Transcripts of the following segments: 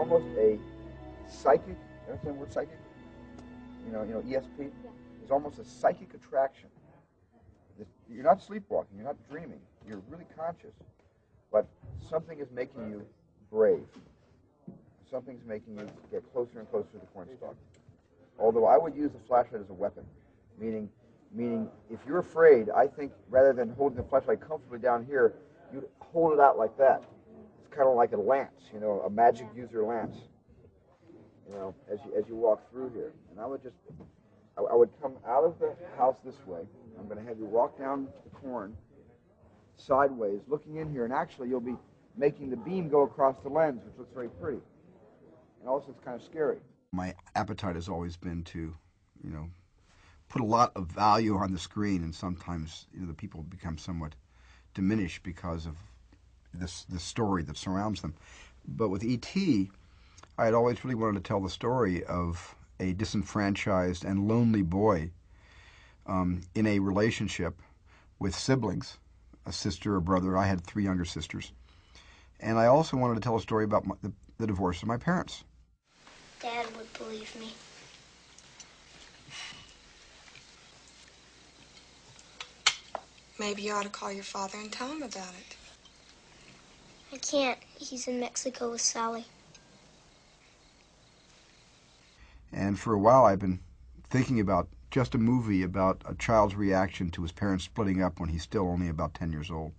almost a psychic, you understand the word psychic? ESP? Yeah. It's almost a psychic attraction. You're not sleepwalking, you're not dreaming, you're really conscious, but something is making you brave. Something's making you get closer and closer to the cornstalk. Although I would use the flashlight as a weapon, meaning if you're afraid, I think rather than holding the flashlight comfortably down here, you'd hold it out like that. It's kind of like a lance, a magic user lance, as you walk through here. And I would come out of the house this way. I'm going to have you walk down the corn sideways, looking in here, and actually you'll be making the beam go across the lens, which looks very pretty. And also it's kind of scary. My appetite has always been to, put a lot of value on the screen, and sometimes the people become somewhat diminished because of the story that surrounds them. But with E.T., I had always really wanted to tell the story of a disenfranchised and lonely boy in a relationship with siblings, a sister, a brother. I had 3 younger sisters. And I also wanted to tell a story about the divorce of my parents. Dad would believe me. Maybe you ought to call your father and tell him about it. I can't. He's in Mexico with Sally. And for a while I've been thinking about just a movie about a child's reaction to his parents splitting up when he's still only about 10 years old,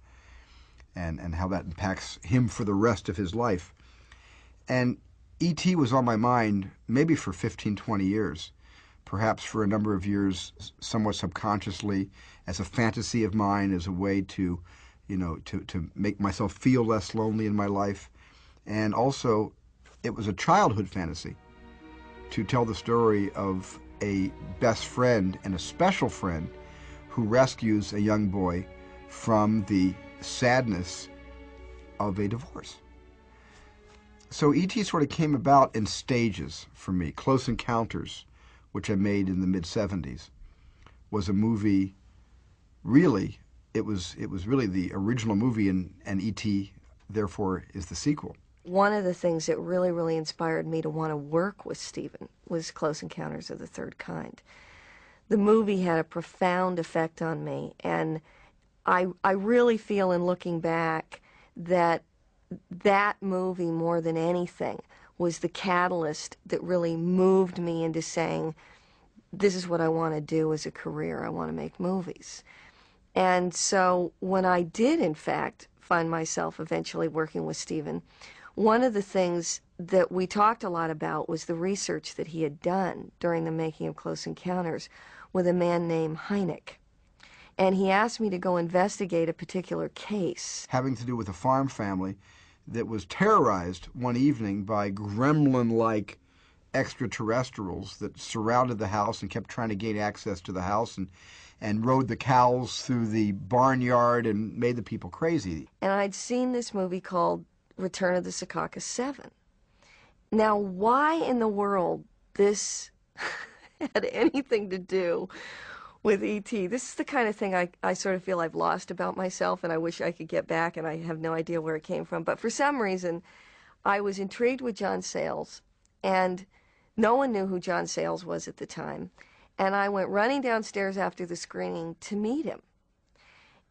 and how that impacts him for the rest of his life. And E.T. was on my mind maybe for 15, 20 years, perhaps for a number of years somewhat subconsciously, as a fantasy of mine, as a way to make myself feel less lonely in my life. And also, it was a childhood fantasy to tell the story of a best friend and a special friend who rescues a young boy from the sadness of a divorce. So E.T. sort of came about in stages for me. Close Encounters, which I made in the mid-'70s, was a movie, really, it was really the original movie, and E.T. therefore is the sequel. One of the things that really, really inspired me to want to work with Stephen was Close Encounters of the Third Kind. The movie had a profound effect on me, and I really feel in looking back that movie, more than anything, was the catalyst that really moved me into saying, this is what I want to do as a career. I want to make movies. And so when I did, in fact, find myself eventually working with Stephen, one of the things that we talked a lot about was the research that he had done during the making of Close Encounters with a man named Hynek. And he asked me to go investigate a particular case having to do with a farm family that was terrorized one evening by gremlin-like extraterrestrials that surrounded the house and kept trying to gain access to the house and rode the cows through the barnyard and made the people crazy. And I'd seen this movie called Return of the Secaucus 7. Now, why in the world this had anything to do with E.T.? This is the kind of thing I sort of feel I've lost about myself, and I wish I could get back, and I have no idea where it came from. But for some reason, I was intrigued with John Sayles, and no one knew who John Sayles was at the time. And I went running downstairs after the screening to meet him.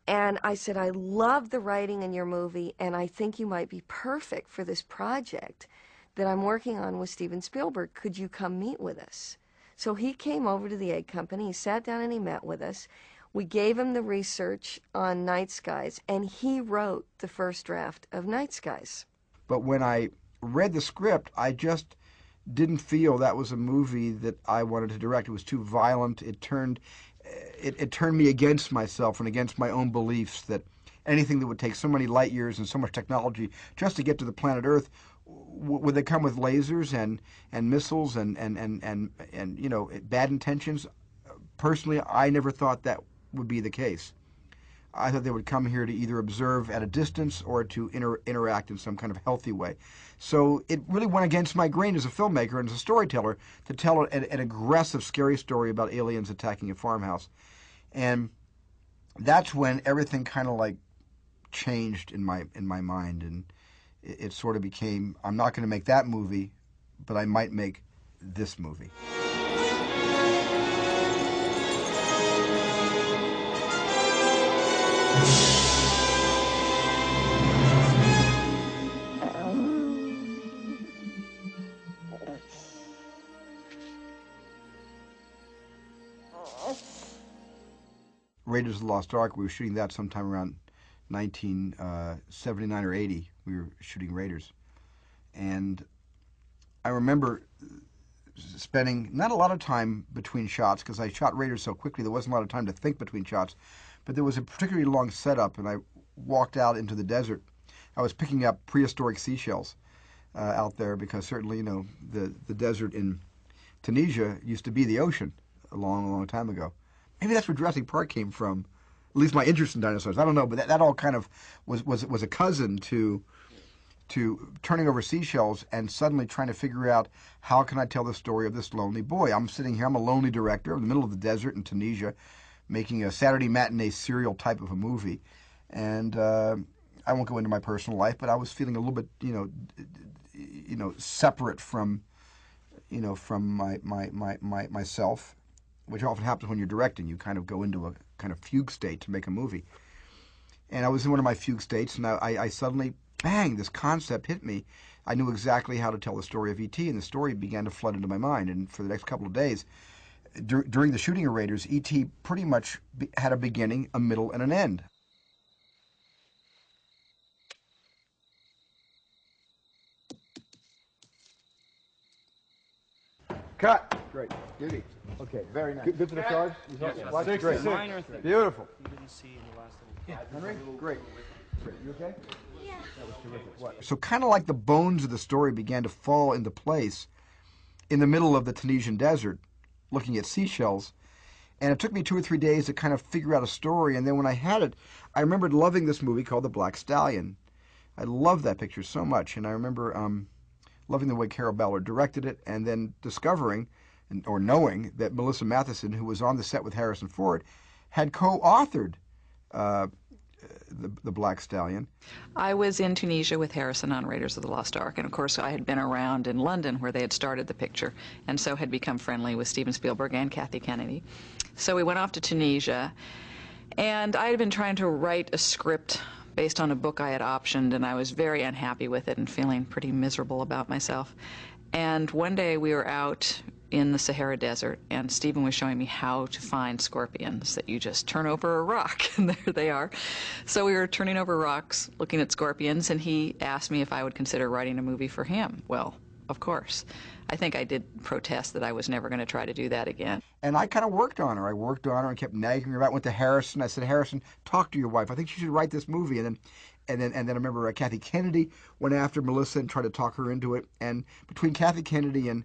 And I said, I love the writing in your movie, and I think you might be perfect for this project that I'm working on with Steven Spielberg. Could you come meet with us? So he came over to the Egg Company, he sat down and he met with us. We gave him the research on Night Skies, and he wrote the first draft of Night Skies. But when I read the script, I just didn't feel that was a movie that I wanted to direct. It was too violent. It turned me against myself and against my own beliefs that anything that would take so many light years and so much technology just to get to the planet Earth, would they come with lasers and missiles and bad intentions? Personally, I never thought that would be the case. I thought they would come here to either observe at a distance or to interact in some kind of healthy way. So it really went against my grain as a filmmaker and as a storyteller to tell an aggressive, scary story about aliens attacking a farmhouse. And that's when everything kind of like changed in my mind. it sort of became, I'm not going to make that movie, but I might make this movie. Raiders of the Lost Ark, we were shooting that sometime around 1979 or 80. We were shooting Raiders. And I remember spending not a lot of time between shots, because I shot Raiders so quickly there wasn't a lot of time to think between shots, but there was a particularly long setup, and I walked out into the desert. I was picking up prehistoric seashells out there, because certainly, you know, the desert in Tunisia used to be the ocean a long, long time ago. Maybe that's where Jurassic Park came from, at least my interest in dinosaurs. I don't know, but that all kind of was a cousin to turning over seashells and suddenly trying to figure out, how can I tell the story of this lonely boy? I'm sitting here, I'm a lonely director in the middle of the desert in Tunisia, making a Saturday matinee serial type of a movie. And I won't go into my personal life, but I was feeling a little bit, separate from, from myself, which often happens when you're directing. You kind of go into a kind of fugue state to make a movie. And I was in one of my fugue states, and I suddenly, bang, this concept hit me. I knew exactly how to tell the story of E.T., and the story began to flood into my mind. And for the next couple of days, during the shooting of Raiders, E.T. pretty much had a beginning, a middle, and an end. Cut. Great. Beauty. Okay. Very nice. Good for the stars? Yes. Watch it. Great. Beautiful. Henry? Great. You okay? Yeah. That was terrific. What? So kind of like the bones of the story began to fall into place in the middle of the Tunisian desert, looking at seashells. And it took me 2 or 3 days to kind of figure out a story. And then when I had it, I remembered loving this movie called The Black Stallion. I loved that picture so much. And I remember loving the way Carol Ballard directed it, and then discovering, or knowing, that Melissa Matheson, who was on the set with Harrison Ford, had co-authored the Black Stallion. I was in Tunisia with Harrison on Raiders of the Lost Ark, and of course I had been around in London where they had started the picture, and so had become friendly with Steven Spielberg and Kathy Kennedy. So we went off to Tunisia, and I had been trying to write a script based on a book I had optioned, and I was very unhappy with it and feeling pretty miserable about myself. And one day we were out in the Sahara Desert, and Stephen was showing me how to find scorpions, that you just turn over a rock, and there they are. So we were turning over rocks, looking at scorpions, and he asked me if I would consider writing a movie for him. Well, of course. I think I did protest that I was never going to try to do that again. And I kind of worked on her. I worked on her and kept nagging her about. Went to Harrison. I said, Harrison, talk to your wife. I think she should write this movie. And then I remember Kathy Kennedy went after Melissa and tried to talk her into it. And between Kathy Kennedy and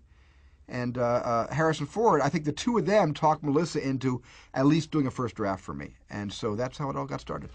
Harrison Ford, I think the two of them talked Melissa into at least doing a first draft for me. And so that's how it all got started.